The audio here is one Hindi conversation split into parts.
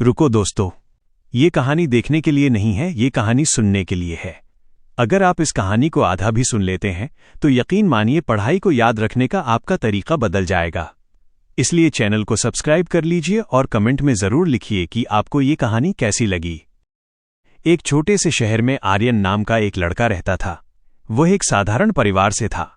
रुको दोस्तों, ये कहानी देखने के लिए नहीं है, ये कहानी सुनने के लिए है। अगर आप इस कहानी को आधा भी सुन लेते हैं तो यकीन मानिए पढ़ाई को याद रखने का आपका तरीका बदल जाएगा। इसलिए चैनल को सब्सक्राइब कर लीजिए और कमेंट में जरूर लिखिए कि आपको ये कहानी कैसी लगी। एक छोटे से शहर में आर्यन नाम का एक लड़का रहता था। वह एक साधारण परिवार से था।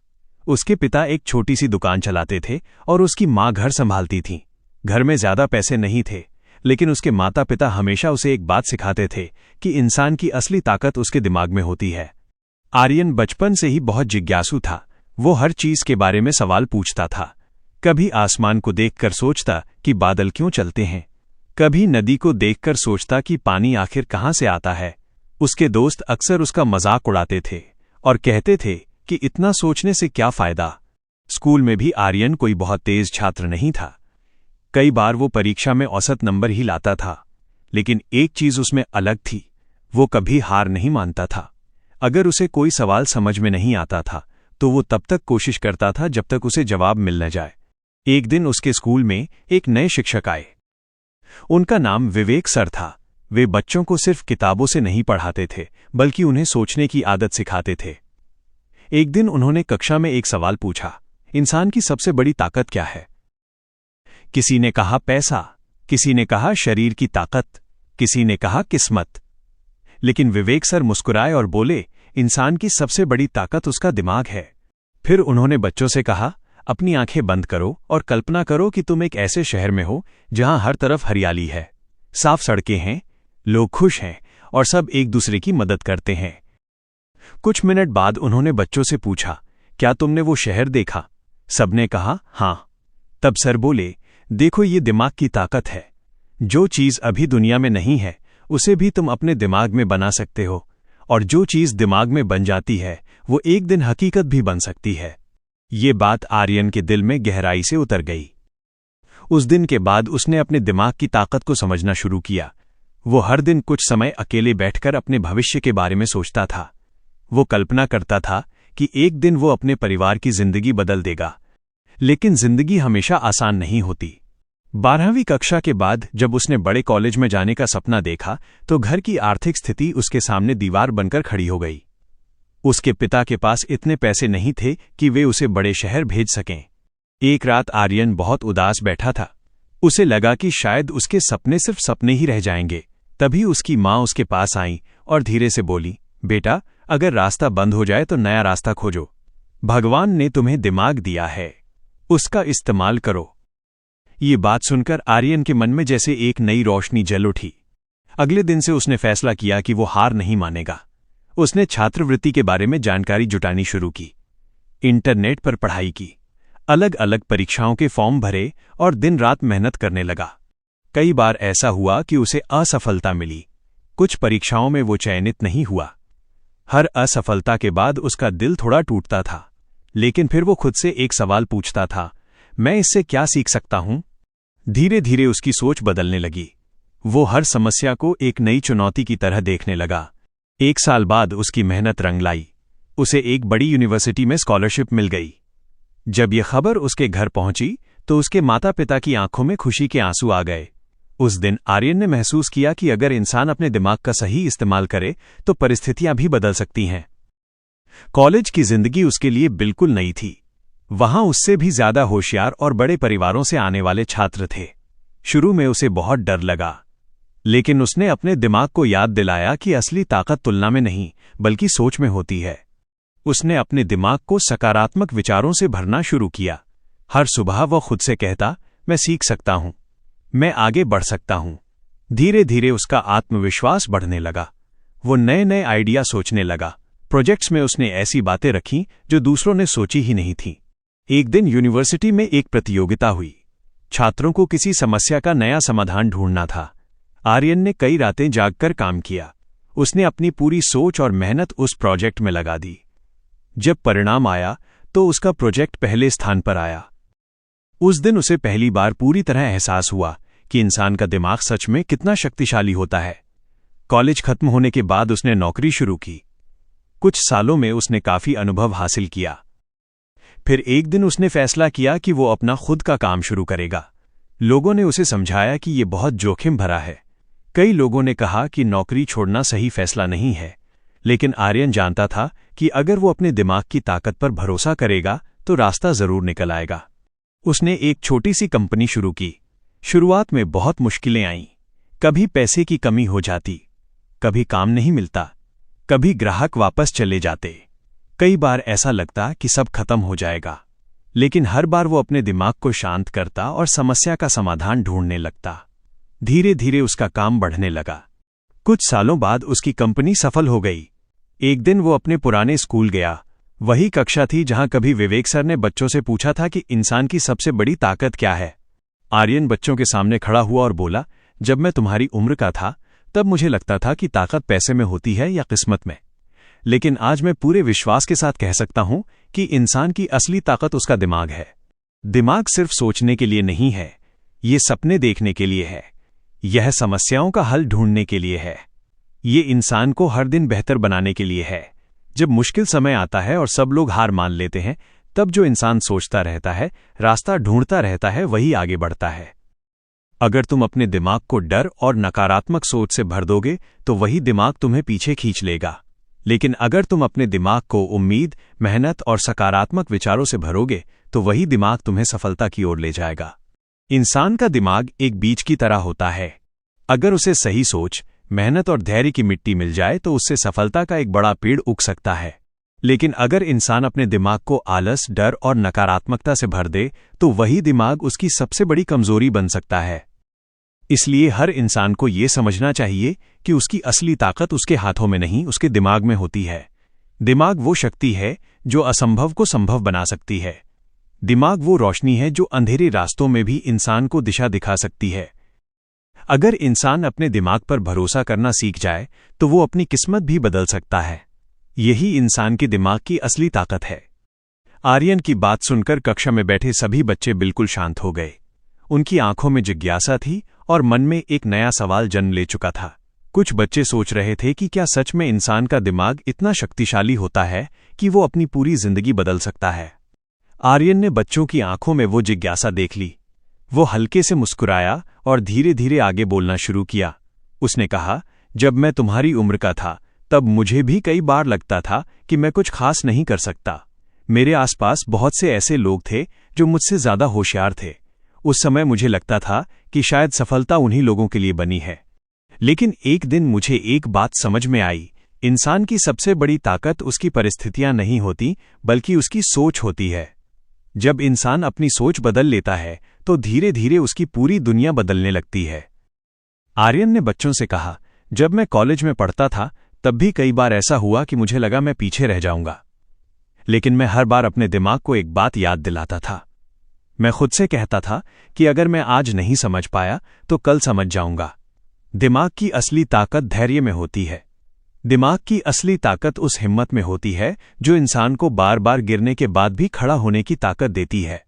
उसके पिता एक छोटी सी दुकान चलाते थे और उसकी माँ घर संभालती थीं। घर में ज्यादा पैसे नहीं थे, लेकिन उसके माता पिता हमेशा उसे एक बात सिखाते थे कि इंसान की असली ताकत उसके दिमाग में होती है। आर्यन बचपन से ही बहुत जिज्ञासु था। वो हर चीज के बारे में सवाल पूछता था। कभी आसमान को देखकर सोचता कि बादल क्यों चलते हैं, कभी नदी को देखकर सोचता कि पानी आखिर कहाँ से आता है। उसके दोस्त अक्सर उसका मजाक उड़ाते थे और कहते थे कि इतना सोचने से क्या फायदा। स्कूल में भी आर्यन कोई बहुत तेज छात्र नहीं था। कई बार वो परीक्षा में औसत नंबर ही लाता था, लेकिन एक चीज उसमें अलग थी, वो कभी हार नहीं मानता था। अगर उसे कोई सवाल समझ में नहीं आता था तो वो तब तक कोशिश करता था जब तक उसे जवाब मिल न जाए। एक दिन उसके स्कूल में एक नए शिक्षक आए। उनका नाम विवेक सर था। वे बच्चों को सिर्फ किताबों से नहीं पढ़ाते थे, बल्कि उन्हें सोचने की आदत सिखाते थे। एक दिन उन्होंने कक्षा में एक सवाल पूछा, इंसान की सबसे बड़ी ताकत क्या है? किसी ने कहा पैसा, किसी ने कहा शरीर की ताकत, किसी ने कहा किस्मत। लेकिन विवेक सर मुस्कुराए और बोले, इंसान की सबसे बड़ी ताकत उसका दिमाग है। फिर उन्होंने बच्चों से कहा, अपनी आंखें बंद करो और कल्पना करो कि तुम एक ऐसे शहर में हो जहां हर तरफ हरियाली है, साफ सड़कें हैं, लोग खुश हैं और सब एक दूसरे की मदद करते हैं। कुछ मिनट बाद उन्होंने बच्चों से पूछा, क्या तुमने वो शहर देखा? सबने कहा हां। तब सर बोले, देखो ये दिमाग की ताकत है। जो चीज अभी दुनिया में नहीं है उसे भी तुम अपने दिमाग में बना सकते हो, और जो चीज दिमाग में बन जाती है वो एक दिन हकीकत भी बन सकती है। ये बात आर्यन के दिल में गहराई से उतर गई। उस दिन के बाद उसने अपने दिमाग की ताकत को समझना शुरू किया। वो हर दिन कुछ समय अकेले बैठकर अपने भविष्य के बारे में सोचता था। वो कल्पना करता था कि एक दिन वो अपने परिवार की जिंदगी बदल देगा। लेकिन जिंदगी हमेशा आसान नहीं होती। 12वीं कक्षा के बाद जब उसने बड़े कॉलेज में जाने का सपना देखा तो घर की आर्थिक स्थिति उसके सामने दीवार बनकर खड़ी हो गई। उसके पिता के पास इतने पैसे नहीं थे कि वे उसे बड़े शहर भेज सकें। एक रात आर्यन बहुत उदास बैठा था। उसे लगा कि शायद उसके सपने सिर्फ सपने ही रह जाएंगे। तभी उसकी माँ उसके पास आई और धीरे से बोली, बेटा, अगर रास्ता बंद हो जाए तो नया रास्ता खोजो। भगवान ने तुम्हें दिमाग दिया है, उसका इस्तेमाल करो। ये बात सुनकर आर्यन के मन में जैसे एक नई रोशनी जल उठी। अगले दिन से उसने फैसला किया कि वो हार नहीं मानेगा। उसने छात्रवृत्ति के बारे में जानकारी जुटानी शुरू की, इंटरनेट पर पढ़ाई की, अलग अलग परीक्षाओं के फॉर्म भरे और दिन रात मेहनत करने लगा। कई बार ऐसा हुआ कि उसे असफलता मिली। कुछ परीक्षाओं में वो चयनित नहीं हुआ। हर असफलता के बाद उसका दिल थोड़ा टूटता था, लेकिन फिर वो खुद से एक सवाल पूछता था, मैं इससे क्या सीख सकता हूं? धीरे धीरे उसकी सोच बदलने लगी। वो हर समस्या को एक नई चुनौती की तरह देखने लगा। 1 साल बाद उसकी मेहनत रंग लाई। उसे एक बड़ी यूनिवर्सिटी में स्कॉलरशिप मिल गई। जब यह खबर उसके घर पहुंची तो उसके माता पिता की आंखों में खुशी के आंसू आ गए। उस दिन आर्यन ने महसूस किया कि अगर इंसान अपने दिमाग का सही इस्तेमाल करे तो परिस्थितियां भी बदल सकती हैं। कॉलेज की जिंदगी उसके लिए बिल्कुल नई थी। वहां उससे भी ज्यादा होशियार और बड़े परिवारों से आने वाले छात्र थे। शुरू में उसे बहुत डर लगा, लेकिन उसने अपने दिमाग को याद दिलाया कि असली ताकत तुलना में नहीं बल्कि सोच में होती है। उसने अपने दिमाग को सकारात्मक विचारों से भरना शुरू किया। हर सुबह वह खुद से कहता, मैं सीख सकता हूं, मैं आगे बढ़ सकता हूं। धीरे धीरे उसका आत्मविश्वास बढ़ने लगा। वो नए नए आइडिया सोचने लगा। प्रोजेक्ट्स में उसने ऐसी बातें रखीं जो दूसरों ने सोची ही नहीं थीं। एक दिन यूनिवर्सिटी में एक प्रतियोगिता हुई। छात्रों को किसी समस्या का नया समाधान ढूंढना था। आर्यन ने कई रातें जागकर काम किया। उसने अपनी पूरी सोच और मेहनत उस प्रोजेक्ट में लगा दी। जब परिणाम आया तो उसका प्रोजेक्ट पहले स्थान पर आया। उस दिन उसे पहली बार पूरी तरह एहसास हुआ कि इंसान का दिमाग सच में कितना शक्तिशाली होता है। कॉलेज खत्म होने के बाद उसने नौकरी शुरू की। कुछ सालों में उसने काफी अनुभव हासिल किया। फिर एक दिन उसने फैसला किया कि वो अपना खुद का काम शुरू करेगा। लोगों ने उसे समझाया कि ये बहुत जोखिम भरा है, कई लोगों ने कहा कि नौकरी छोड़ना सही फैसला नहीं है, लेकिन आर्यन जानता था कि अगर वो अपने दिमाग की ताकत पर भरोसा करेगा तो रास्ता जरूर निकल आएगा। उसने एक छोटी सी कंपनी शुरू की। शुरुआत में बहुत मुश्किलें आईं। कभी पैसे की कमी हो जाती, कभी काम नहीं मिलता, कभी ग्राहक वापस चले जाते। कई बार ऐसा लगता कि सब खत्म हो जाएगा, लेकिन हर बार वो अपने दिमाग को शांत करता और समस्या का समाधान ढूंढने लगता। धीरे धीरे उसका काम बढ़ने लगा। कुछ सालों बाद उसकी कंपनी सफल हो गई। एक दिन वो अपने पुराने स्कूल गया। वही कक्षा थी जहां कभी विवेक सर ने बच्चों से पूछा था कि इंसान की सबसे बड़ी ताकत क्या है। आर्यन बच्चों के सामने खड़ा हुआ और बोला, जब मैं तुम्हारी उम्र का था तब मुझे लगता था कि ताकत पैसे में होती है या किस्मत में, लेकिन आज मैं पूरे विश्वास के साथ कह सकता हूं कि इंसान की असली ताकत उसका दिमाग है। दिमाग सिर्फ सोचने के लिए नहीं है, ये सपने देखने के लिए है, यह समस्याओं का हल ढूंढने के लिए है, ये इंसान को हर दिन बेहतर बनाने के लिए है। जब मुश्किल समय आता है और सब लोग हार मान लेते हैं, तब जो इंसान सोचता रहता है, रास्ता ढूंढता रहता है, वही आगे बढ़ता है। अगर तुम अपने दिमाग को डर और नकारात्मक सोच से भर दोगे तो वही दिमाग तुम्हें पीछे खींच लेगा, लेकिन अगर तुम अपने दिमाग को उम्मीद, मेहनत और सकारात्मक विचारों से भरोगे तो वही दिमाग तुम्हें सफलता की ओर ले जाएगा। इंसान का दिमाग एक बीज की तरह होता है। अगर उसे सही सोच, मेहनत और धैर्य की मिट्टी मिल जाए तो उससे सफलता का एक बड़ा पेड़ उग सकता है। लेकिन अगर इंसान अपने दिमाग को आलस, डर और नकारात्मकता से भर दे तो वही दिमाग उसकी सबसे बड़ी कमजोरी बन सकता है। इसलिए हर इंसान को ये समझना चाहिए कि उसकी असली ताकत उसके हाथों में नहीं, उसके दिमाग में होती है। दिमाग वो शक्ति है जो असंभव को संभव बना सकती है। दिमाग वो रोशनी है जो अंधेरे रास्तों में भी इंसान को दिशा दिखा सकती है। अगर इंसान अपने दिमाग पर भरोसा करना सीख जाए तो वो अपनी किस्मत भी बदल सकता है। यही इंसान के दिमाग की असली ताकत है। आर्यन की बात सुनकर कक्षा में बैठे सभी बच्चे बिल्कुल शांत हो गए। उनकी आंखों में जिज्ञासा थी और मन में एक नया सवाल जन्म ले चुका था। कुछ बच्चे सोच रहे थे कि क्या सच में इंसान का दिमाग इतना शक्तिशाली होता है कि वो अपनी पूरी जिंदगी बदल सकता है। आर्यन ने बच्चों की आंखों में वो जिज्ञासा देख ली। वो हल्के से मुस्कुराया और धीरे धीरे आगे बोलना शुरू किया। उसने कहा, जब मैं तुम्हारी उम्र का था तब मुझे भी कई बार लगता था कि मैं कुछ खास नहीं कर सकता। मेरे आसपास बहुत से ऐसे लोग थे जो मुझसे ज्यादा होशियार थे। उस समय मुझे लगता था कि शायद सफलता उन्हीं लोगों के लिए बनी है। लेकिन एक दिन मुझे एक बात समझ में आई, इंसान की सबसे बड़ी ताकत उसकी परिस्थितियां नहीं होती बल्कि उसकी सोच होती है। जब इंसान अपनी सोच बदल लेता है तो धीरे धीरे उसकी पूरी दुनिया बदलने लगती है। आर्यन ने बच्चों से कहा, जब मैं कॉलेज में पढ़ता था तब भी कई बार ऐसा हुआ कि मुझे लगा मैं पीछे रह जाऊंगा, लेकिन मैं हर बार अपने दिमाग को एक बात याद दिलाता था। मैं खुद से कहता था कि अगर मैं आज नहीं समझ पाया तो कल समझ जाऊंगा। दिमाग की असली ताकत धैर्य में होती है। दिमाग की असली ताकत उस हिम्मत में होती है जो इंसान को बार बार गिरने के बाद भी खड़ा होने की ताकत देती है।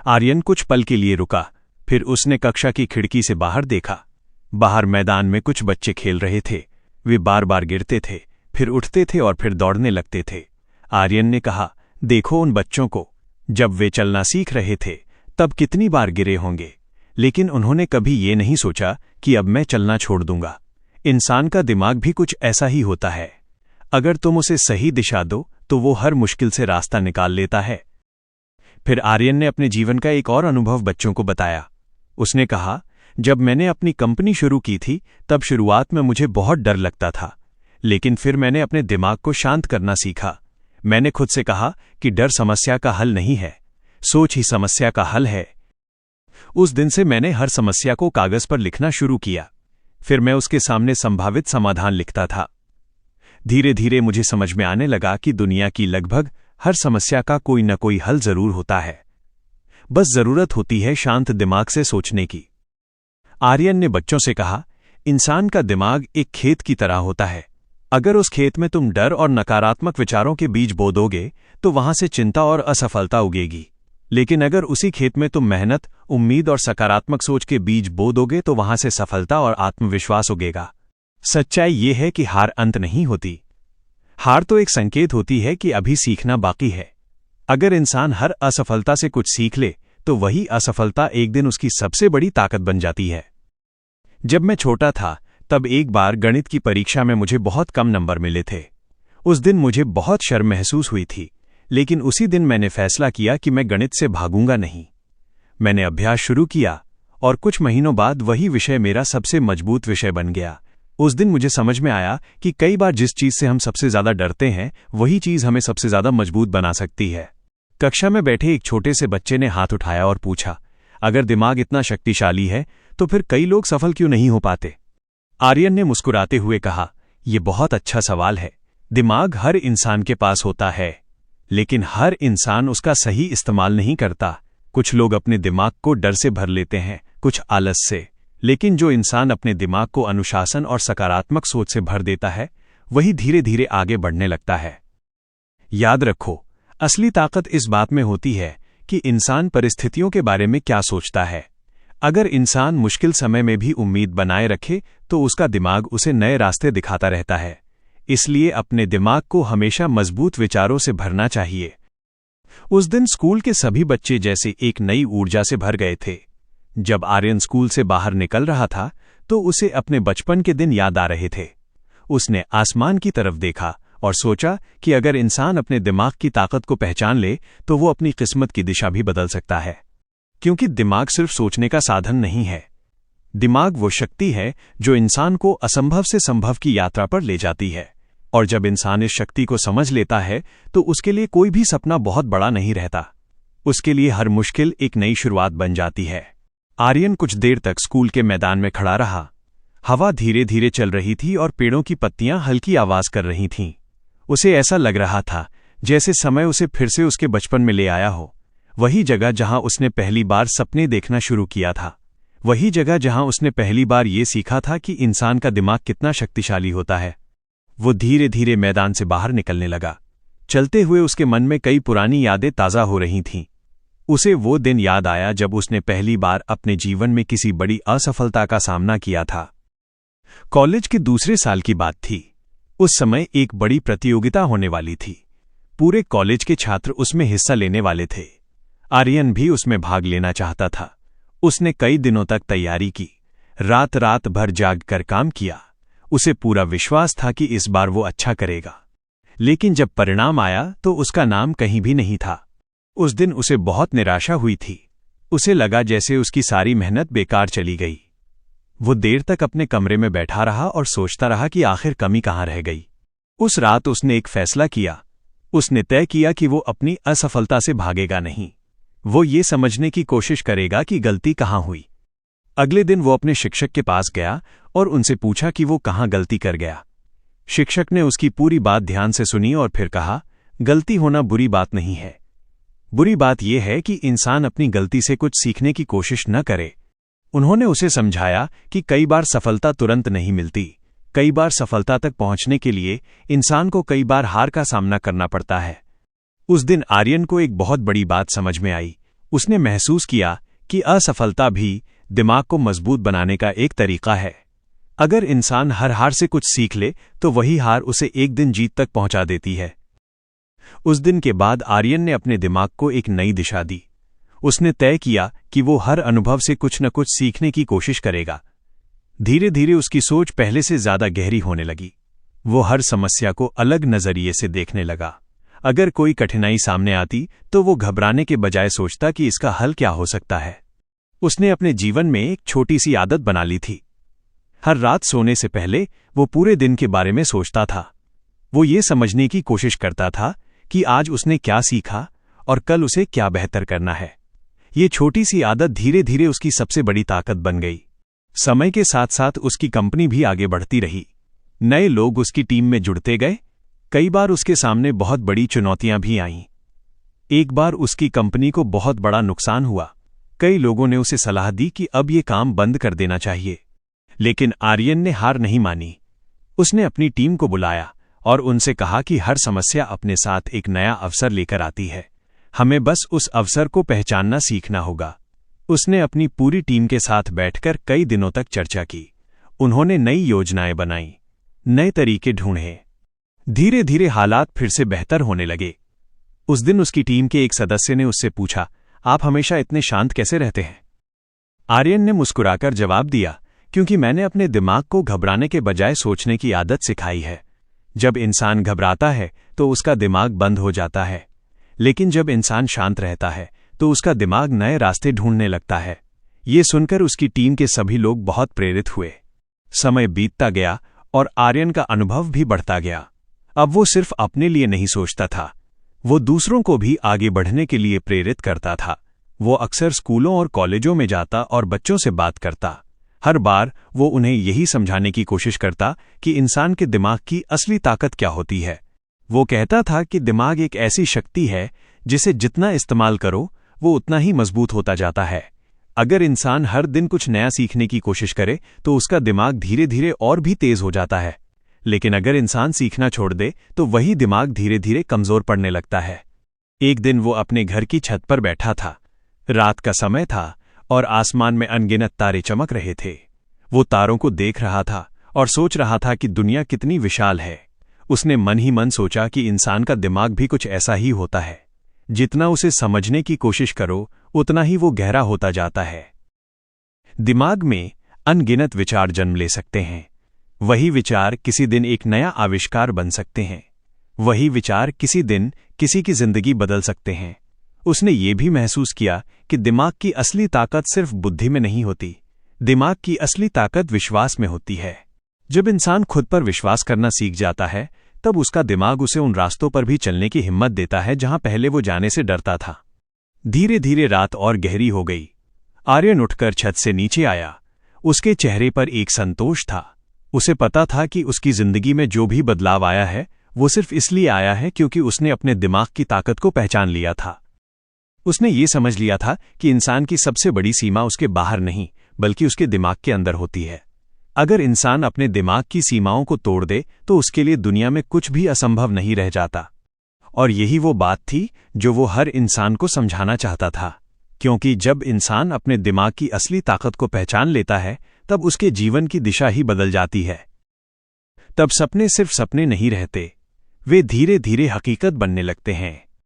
आर्यन कुछ पल के लिए रुका, फिर उसने कक्षा की खिड़की से बाहर देखा। बाहर मैदान में कुछ बच्चे खेल रहे थे। वे बार बार गिरते थे, फिर उठते थे और फिर दौड़ने लगते थे। आर्यन ने कहा, देखो उन बच्चों को, जब वे चलना सीख रहे थे तब कितनी बार गिरे होंगे, लेकिन उन्होंने कभी ये नहीं सोचा कि अब मैं चलना छोड़ दूंगा। इंसान का दिमाग भी कुछ ऐसा ही होता है। अगर तुम उसे सही दिशा दो तो वो हर मुश्किल से रास्ता निकाल लेता है। फिर आर्यन ने अपने जीवन का एक और अनुभव बच्चों को बताया। उसने कहा, जब मैंने अपनी कंपनी शुरू की थी तब शुरुआत में मुझे बहुत डर लगता था, लेकिन फिर मैंने अपने दिमाग को शांत करना सीखा। मैंने खुद से कहा कि डर समस्या का हल नहीं है, सोच ही समस्या का हल है। उस दिन से मैंने हर समस्या को कागज पर लिखना शुरू किया। फिर मैं उसके सामने संभावित समाधान लिखता था। धीरे धीरे मुझे समझ में आने लगा कि दुनिया की लगभग हर समस्या का कोई न कोई हल जरूर होता है। बस जरूरत होती है शांत दिमाग से सोचने की। आर्यन ने बच्चों से कहा, इंसान का दिमाग एक खेत की तरह होता है। अगर उस खेत में तुम डर और नकारात्मक विचारों के बीज बो दोगे तो वहां से चिंता और असफलता उगेगी। लेकिन अगर उसी खेत में तुम मेहनत, उम्मीद और सकारात्मक सोच के बीज बो दोगे तो वहां से सफलता और आत्मविश्वास उगेगा। सच्चाई ये है कि हार अंत नहीं होती। हार तो एक संकेत होती है कि अभी सीखना बाकी है। अगर इंसान हर असफलता से कुछ सीख ले तो वही असफलता एक दिन उसकी सबसे बड़ी ताकत बन जाती है। जब मैं छोटा था तब एक बार गणित की परीक्षा में मुझे बहुत कम नंबर मिले थे। उस दिन मुझे बहुत शर्म महसूस हुई थी, लेकिन उसी दिन मैंने फैसला किया कि मैं गणित से भागूंगा नहीं। मैंने अभ्यास शुरू किया और कुछ महीनों बाद वही विषय मेरा सबसे मजबूत विषय बन गया। उस दिन मुझे समझ में आया कि कई बार जिस चीज से हम सबसे ज्यादा डरते हैं वही चीज हमें सबसे ज्यादा मजबूत बना सकती है। कक्षा में बैठे एक छोटे से बच्चे ने हाथ उठाया और पूछा, अगर दिमाग इतना शक्तिशाली है तो फिर कई लोग सफल क्यों नहीं हो पाते? आर्यन ने मुस्कुराते हुए कहा, यह बहुत अच्छा सवाल है। दिमाग हर इंसान के पास होता है, लेकिन हर इंसान उसका सही इस्तेमाल नहीं करता। कुछ लोग अपने दिमाग को डर से भर लेते हैं, कुछ आलस से, लेकिन जो इंसान अपने दिमाग को अनुशासन और सकारात्मक सोच से भर देता है वही धीरे धीरे आगे बढ़ने लगता है। याद रखो, असली ताकत इस बात में होती है कि इंसान परिस्थितियों के बारे में क्या सोचता है। अगर इंसान मुश्किल समय में भी उम्मीद बनाए रखे तो उसका दिमाग उसे नए रास्ते दिखाता रहता है। इसलिए अपने दिमाग को हमेशा मजबूत विचारों से भरना चाहिए। उस दिन स्कूल के सभी बच्चे जैसे एक नई ऊर्जा से भर गए थे। जब आर्यन स्कूल से बाहर निकल रहा था तो उसे अपने बचपन के दिन याद आ रहे थे। उसने आसमान की तरफ देखा और सोचा कि अगर इंसान अपने दिमाग की ताकत को पहचान ले तो वो अपनी किस्मत की दिशा भी बदल सकता है। क्योंकि दिमाग सिर्फ सोचने का साधन नहीं है, दिमाग वो शक्ति है जो इंसान को असंभव से संभव की यात्रा पर ले जाती है। और जब इंसान इस शक्ति को समझ लेता है तो उसके लिए कोई भी सपना बहुत बड़ा नहीं रहता। उसके लिए हर मुश्किल एक नई शुरुआत बन जाती है। आर्यन कुछ देर तक स्कूल के मैदान में खड़ा रहा। हवा धीरे धीरे चल रही थी और पेड़ों की पत्तियां हल्की आवाज कर रही थीं। उसे ऐसा लग रहा था जैसे समय उसे फिर से उसके बचपन में ले आया हो। वही जगह जहां उसने पहली बार सपने देखना शुरू किया था, वही जगह जहां उसने पहली बार ये सीखा था कि इंसान का दिमाग कितना शक्तिशाली होता है। वो धीरे धीरे मैदान से बाहर निकलने लगा। चलते हुए उसके मन में कई पुरानी यादें ताज़ा हो रही थीं। उसे वो दिन याद आया जब उसने पहली बार अपने जीवन में किसी बड़ी असफलता का सामना किया था। कॉलेज के दूसरे साल की बात थी। उस समय एक बड़ी प्रतियोगिता होने वाली थी। पूरे कॉलेज के छात्र उसमें हिस्सा लेने वाले थे। आर्यन भी उसमें भाग लेना चाहता था। उसने कई दिनों तक तैयारी की, रात रात भर जाग कर काम किया। उसे पूरा विश्वास था कि इस बार वो अच्छा करेगा। लेकिन जब परिणाम आया तो उसका नाम कहीं भी नहीं था। उस दिन उसे बहुत निराशा हुई थी। उसे लगा जैसे उसकी सारी मेहनत बेकार चली गई। वो देर तक अपने कमरे में बैठा रहा और सोचता रहा कि आखिर कमी कहाँ रह गई। उस रात उसने एक फैसला किया। उसने तय किया कि वो अपनी असफलता से भागेगा नहीं। वो ये समझने की कोशिश करेगा कि गलती कहाँ हुई। अगले दिन वो अपने शिक्षक के पास गया और उनसे पूछा कि वो कहाँ गलती कर गया। शिक्षक ने उसकी पूरी बात ध्यान से सुनी और फिर कहा, गलती होना बुरी बात नहीं है। बुरी बात यह है कि इंसान अपनी गलती से कुछ सीखने की कोशिश न करे। उन्होंने उसे समझाया कि कई बार सफलता तुरंत नहीं मिलती। कई बार सफलता तक पहुंचने के लिए इंसान को कई बार हार का सामना करना पड़ता है। उस दिन आर्यन को एक बहुत बड़ी बात समझ में आई। उसने महसूस किया कि असफलता भी दिमाग को मजबूत बनाने का एक तरीका है। अगर इंसान हर हार से कुछ सीख ले तो वही हार उसे एक दिन जीत तक पहुंचा देती है। उस दिन के बाद आर्यन ने अपने दिमाग को एक नई दिशा दी। उसने तय किया कि वो हर अनुभव से कुछ न कुछ सीखने की कोशिश करेगा। धीरे धीरे उसकी सोच पहले से ज्यादा गहरी होने लगी। वो हर समस्या को अलग नजरिए से देखने लगा। अगर कोई कठिनाई सामने आती तो वो घबराने के बजाय सोचता कि इसका हल क्या हो सकता है। उसने अपने जीवन में एक छोटी सी आदत बना ली थी। हर रात सोने से पहले वो पूरे दिन के बारे में सोचता था। वो ये समझने की कोशिश करता था कि आज उसने क्या सीखा और कल उसे क्या बेहतर करना है। ये छोटी सी आदत धीरे धीरे उसकी सबसे बड़ी ताकत बन गई। समय के साथ साथ उसकी कंपनी भी आगे बढ़ती रही। नए लोग उसकी टीम में जुड़ते गए। कई बार उसके सामने बहुत बड़ी चुनौतियां भी आईं। एक बार उसकी कंपनी को बहुत बड़ा नुकसान हुआ। कई लोगों ने उसे सलाह दी कि अब ये काम बंद कर देना चाहिए, लेकिन आर्यन ने हार नहीं मानी। उसने अपनी टीम को बुलाया और उनसे कहा कि हर समस्या अपने साथ एक नया अवसर लेकर आती है। हमें बस उस अवसर को पहचानना सीखना होगा। उसने अपनी पूरी टीम के साथ बैठकर कई दिनों तक चर्चा की। उन्होंने नई योजनाएं बनाई, नए तरीके ढूंढे। धीरे धीरे हालात फिर से बेहतर होने लगे। उस दिन उसकी टीम के एक सदस्य ने उससे पूछा, आप हमेशा इतने शांत कैसे रहते हैं? आर्यन ने मुस्कुराकर जवाब दिया, क्योंकि मैंने अपने दिमाग को घबराने के बजाय सोचने की आदत सिखाई है। जब इंसान घबराता है तो उसका दिमाग बंद हो जाता है, लेकिन जब इंसान शांत रहता है तो उसका दिमाग नए रास्ते ढूंढने लगता है। ये सुनकर उसकी टीम के सभी लोग बहुत प्रेरित हुए। समय बीतता गया और आर्यन का अनुभव भी बढ़ता गया। अब वो सिर्फ अपने लिए नहीं सोचता था, वो दूसरों को भी आगे बढ़ने के लिए प्रेरित करता था। वो अक्सर स्कूलों और कॉलेजों में जाता और बच्चों से बात करता। हर बार वो उन्हें यही समझाने की कोशिश करता कि इंसान के दिमाग की असली ताकत क्या होती है। वो कहता था कि दिमाग एक ऐसी शक्ति है जिसे जितना इस्तेमाल करो वो उतना ही मजबूत होता जाता है। अगर इंसान हर दिन कुछ नया सीखने की कोशिश करे तो उसका दिमाग धीरे धीरे और भी तेज हो जाता है, लेकिन अगर इंसान सीखना छोड़ दे तो वही दिमाग धीरे धीरे कमजोर पड़ने लगता है। एक दिन वो अपने घर की छत पर बैठा था। रात का समय था और आसमान में अनगिनत तारे चमक रहे थे। वो तारों को देख रहा था और सोच रहा था कि दुनिया कितनी विशाल है। उसने मन ही मन सोचा कि इंसान का दिमाग भी कुछ ऐसा ही होता है। जितना उसे समझने की कोशिश करो उतना ही वो गहरा होता जाता है। दिमाग में अनगिनत विचार जन्म ले सकते हैं। वही विचार किसी दिन एक नया आविष्कार बन सकते हैं। वही विचार किसी दिन किसी की जिंदगी बदल सकते हैं। उसने ये भी महसूस किया कि दिमाग की असली ताकत सिर्फ बुद्धि में नहीं होती, दिमाग की असली ताकत विश्वास में होती है। जब इंसान खुद पर विश्वास करना सीख जाता है तब उसका दिमाग उसे उन रास्तों पर भी चलने की हिम्मत देता है जहां पहले वो जाने से डरता था। धीरे धीरे रात और गहरी हो गई। आर्यन उठकर छत से नीचे आया। उसके चेहरे पर एक संतोष था। उसे पता था कि उसकी जिंदगी में जो भी बदलाव आया है वो सिर्फ इसलिए आया है क्योंकि उसने अपने दिमाग की ताकत को पहचान लिया था। उसने ये समझ लिया था कि इंसान की सबसे बड़ी सीमा उसके बाहर नहीं बल्कि उसके दिमाग के अंदर होती है। अगर इंसान अपने दिमाग की सीमाओं को तोड़ दे तो उसके लिए दुनिया में कुछ भी असंभव नहीं रह जाता। और यही वो बात थी जो वो हर इंसान को समझाना चाहता था, क्योंकि जब इंसान अपने दिमाग की असली ताकत को पहचान लेता है तब उसके जीवन की दिशा ही बदल जाती है। तब सपने सिर्फ सपने नहीं रहते, वे धीरे धीरे हकीकत बनने लगते हैं।